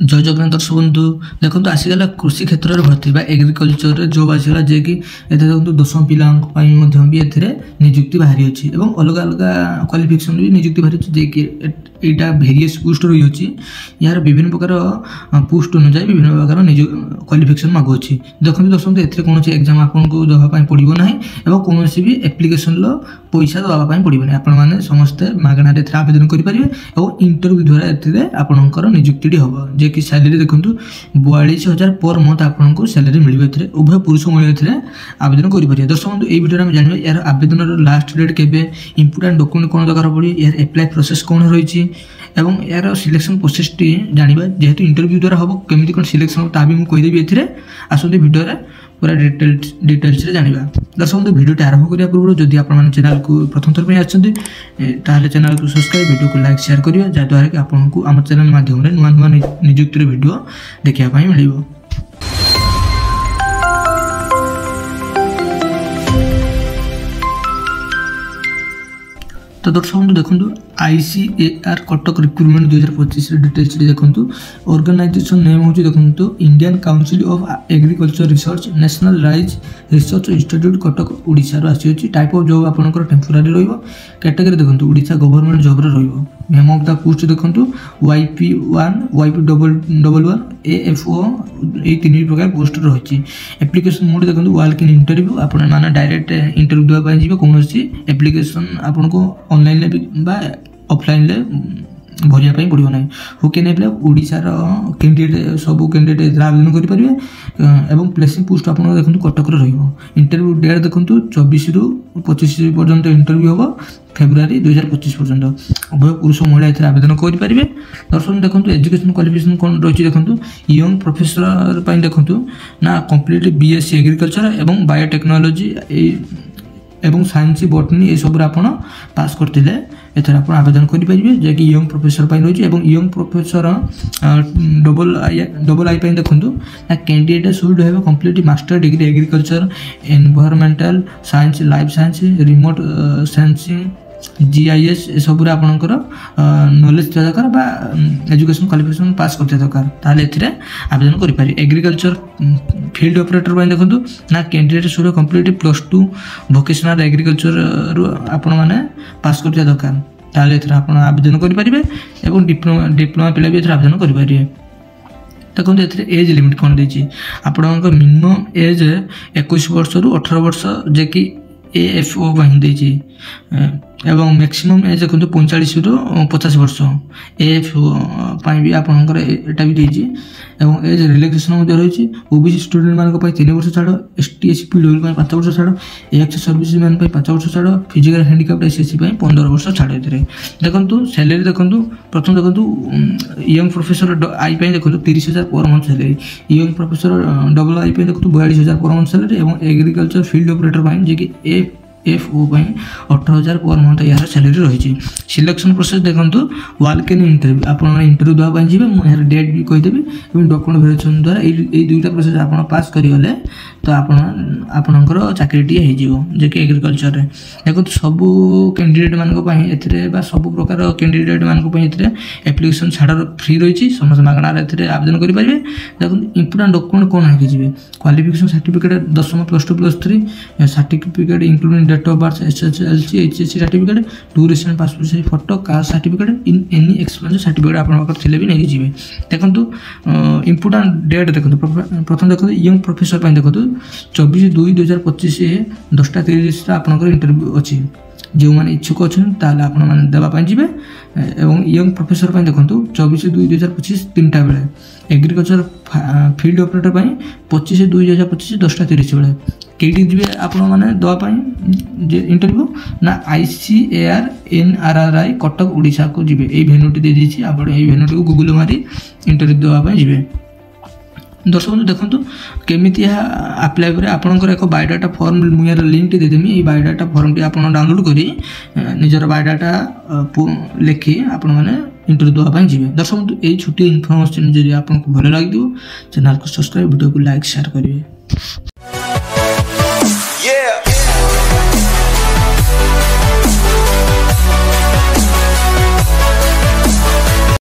जय जगन्नाथ दर्शक बंधु देखो आसीगला कृषि क्षेत्र में भर्ती एग्रिकल्चर जॉब आसीगला जे कि देखो 10 पिला भी निजुक्ति बाहरी अच्छी अलग अलग क्वालिफिकेशन भी निजुक्ति बाहरी जे कि यहाँ भेरियस पोस्ट रही अच्छी यार विभिन्न प्रकार पोस्ट अनुसार विभिन्न प्रकार निज क्वालिफिकेशन मागुच्छी देखो दर्शक ए कौन एग्जाम आपको देवाई पड़ो ना और कौन भी एप्लिकेशन पैसा देवाई पड़ो ना आपने समस्ते मागणार आवेदन करेंगे और इंटरव्यू द्वारा आपंकर निजुक्ति हम जे कि सैलरी देखो 42,000 पर मंथ आपको सैलरी मिले उभय पुरुष महिला आवेदन करेंगे। दर्शक बंधु ये वीडियो में जानवे यार आवेदन लास्ट डेट के इंपोर्टेंट डॉक्यूमेंट कौन दरकार पड़े यार एप्लाई प्रोसेस कौन रही एवं यार सिलेक्शन प्रोसेस टी जाना जेहेतु इंटरव्यू द्वारा हम केमी कौन सिलेक्शन ता भी मुझे कहीदेवी ए आसते वीडियो पूरा डिटेल्स जाना। दर्शक बंधु वीडियो आरंभ करने पूर्व जदि आप चैनल को प्रथम थर आते चैनल को सब्सक्राइब वीडियो को लाइक शेयर करेंगे जहाँद्वारा कि आपको आम चैनल माध्यम नुआ नुआ निजुक्तिर वीडियो देखापी मिल। तो दर्शक बंधु देखो ICAR कटक रिक्रुटमेंट 2025 डिटेल्स देखो ऑर्गेनाइजेशन नेम हूँ देखो Indian council of agriculture research national rise research institute Cuttack Odisha आसी टाइप ऑफ जॉब आपंकर टेम्पोरारी कैटेगरी देखो ओडिशा गवर्नमेंट जॉब रही नेम ऑफ द पोस्ट देखो YP1 YP11 AFO ये 3 प्रकार पोस्ट रही। एप्लिकेशन मोड देखो वाल्क इन इंटरव्यू आपण माने डायरेक्ट इंटरव्यू देवा जी कौन एप्लिकेशन आपको ऑनलाइन ऑफलाइन भरिया पड़ो ना हु कैन अप्लाई ओडिशार कैंडिडेट सब कैंडिडेट आवेदन करेंगे और प्लेसिंग पोस्ट आप देखो कटक इंटरव्यू डेट देखो 24 ରୁ 25 पर्यंत इंटरव्यू हम फेब्रुआरी 2025 पर्यंत उभय पुरुष महिला आवेदन करेंगे। दर्शक देखो एजुकेशन क्वालिफिकेशन कौन रही देखो यंग प्रोफेसर देखो ना कम्प्लीट BSc एग्रीकल्चर और बायोटेक्नोलॉजी एवं साइंस बॉटनी ये सब आप पास करते एथर आप आवेदन करेंगे जैकि यंग प्रोफेसर रही है यंग प्रोफेसर डबल आई देखो ना candidate should have complete master degree agriculture environmental science life science remote sensing GIS सब आपंकर नॉलेज दरकार एजुकेशन क्वालिफिकेशन पास करते दरकार ताले आवेदन करेंगे। एग्रीकल्चर फील्ड ऑपरेटर देखो ना candidate should complete +2 vocational agriculture आपण मैंने पास करते दरकार ताले आप आवेदन करेंगे और डिप्लोमा पिला भी आवेदन करेंगे। देखो एज लिमिट कौन देती आपंकर मिनिमम एज 21 वर्ष ରୁ 18 वर्ष जे कि AFO देती एवं मैक्सिमम एज देखो 45 ରୁ 50 वर्ष AFO भी आपंकर एटा भी देती एवं एज रिलैक्सेशन रही OBC स्टूडेंट मान 3 वर्ष छाड़ ST SC PW 5 वर्ष छाड़ एक्स सर्विस मैन 5 वर्ष छाड़ फिजिकल हैंडिकैप्ड SC 15 वर्ष छाड़ देखो सैलरी देखो प्रथम देखो यंग प्रोफेसर आई देखो 30,000 per month salary young professor double आई देखो 42,000 पर मंथ सैलरी और एग्रीकल्चर फील्ड ऑपरेटर जी कि FO 18,000 पर मंथ यार सैलरी रही। सिलेक्शन प्रोसेस देखो वाल्क इन इंटरव्यू आप इंटरव्यू देवाई जी मुझे डेट भी कहीदेवी और डॉक्यूमेंट वेरिफिकेशन द्वारा ये दुईटा प्रोसेस आप पास करेंगे तो आपणकर चाकरी हो जे कि एग्रीकल्चर में देखो सब कैंडिडेट मान सब प्रकार कैंडिडेट मान एप्लिकेशन छाड़ फ्री रही समस्त मागणार आवेदन करेंगे। देखो इंपोर्टेंट डॉक्यूमेंट कौन है qualification certificate 10th +2 +3 certificate including date of birth SSLC HSC certificate 2 recent passport size photo caste certificate in any experience certificate आप थे भी नहीं जी। देखो इंपोर्टेंट डेट देखो प्रथम देखो यंग प्रोफेसर देखो 24/2/2025 10:30 आपंकर इंटरव्यू अच्छी जो मैंने इच्छुक अच्छा आपने देवाई जी और यंग प्रोफेसर देखो 24/2/2025 3टा बेले एग्रीकल्चर फील्ड ऑपरेटर 25/2/2025 10:30 बेले कईटी जी आप देवाई इंटरव्यू ना ICAR NRRI कटक ओडिशा को जी ये भेन्यूटी दे दी आप भेन्यूटी को गूगल मारी इंटरव्यू देवाई जी। दर्शक बंधु देखो केमी आप्लाय पर आपंकर एक बायोडाटा फॉर्म मुझे लिंक देदेमी ये बायोडाटा फॉर्म टी आप डाउनलोड कर निजर बायोडाटा लिखि आपण मैंने इंटरव्यू देवाई जी। दर्शक बंधु ये छोटी इनफॉर्मेशन जब आपको भल लगे चैनल को सब्सक्राइब वीडियो को लाइक शेयर करेंगे।